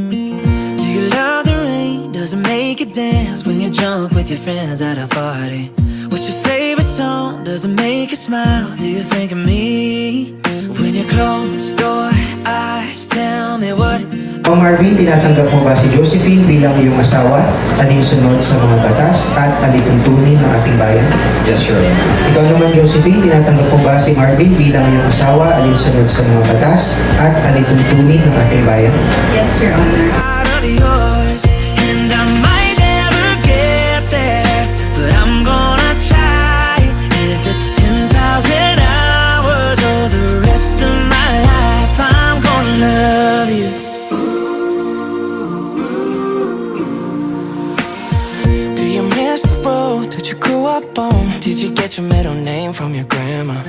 Do you love the rain? Does it make you dance when you're drunk with your friends at a party? What's your favorite song? Does it make you smile? Do you think of me? When you close your eyes, tell me what. Marvin, tinatanggap mo ba si Josephine bilang iyong asawa, alinsunod sa mga batas at alituntunin ng ating bayan? Yes, Your Honor. Ikaw naman, Josephine, tinatanggap mo ba si Marvin bilang iyong asawa, alinsunod sa mga batas at alituntunin ng ating bayan? Yes, Your Honor. Out of yours, and I might never get there, but I'm gonna try. If it's 10,000 hours or the rest of my life, I'm gonna love you. Do you miss the road that you grew up on? Did you get your middle name from your grandma?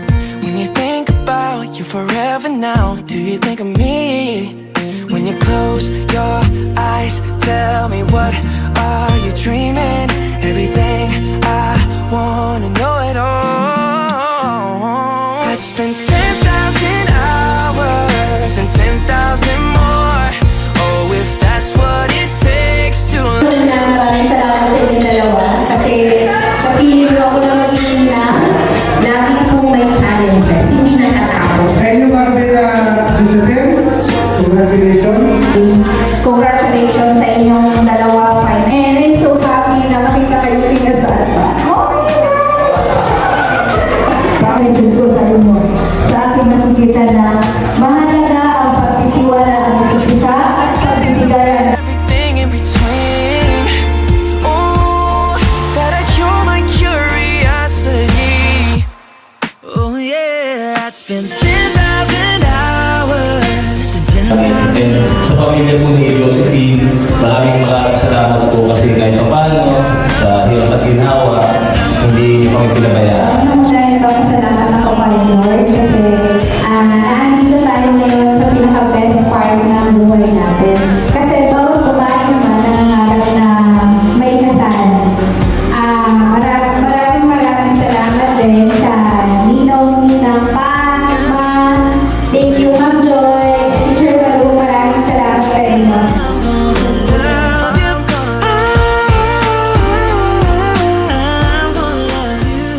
When you think about you forever now, do you think of me? When you close your eyes, tell me what are you dreaming? Everything I wanna know it all. I'd spend 10,000 hours and 10,000 more. Oh, if that's what it takes to Maraming salamat sa inyong dalawa kasi napili mo ako na maging na lagi akong may challenges, hindi natatakot. Thank you, Marvin. Congratulations. Congratulations sa inyong dalawa. And I'm so happy na makita kayo sinasal pa. Oh my God! Bakit gusto sabi mo? Sa akin nakikita na mahalaga ang pagtitiwala ng isa at pagbibigayan. everything in between. Oh, that you're my curiosity. Oh yeah, I'd spend 10,000 hours and 10,000. And sa pamilya po ni Josephine, maraming salamat po kasi kahit paano sa hirap at ginhawa, hindi niyo kami pinabayaan. Dahil papasalamat ako kay Lord kasi nandito tayo ngayon sa pinaka-best part ng buhay natin. Kasi bawat babae naman nangangarap na may kasal. Maraming salamat din sa Ninong, Ninang Pa, Ma, thank you, Ma'am Joy, Teacher Balu, maraming salamat sa inyo. Love you. I'm gonna love you.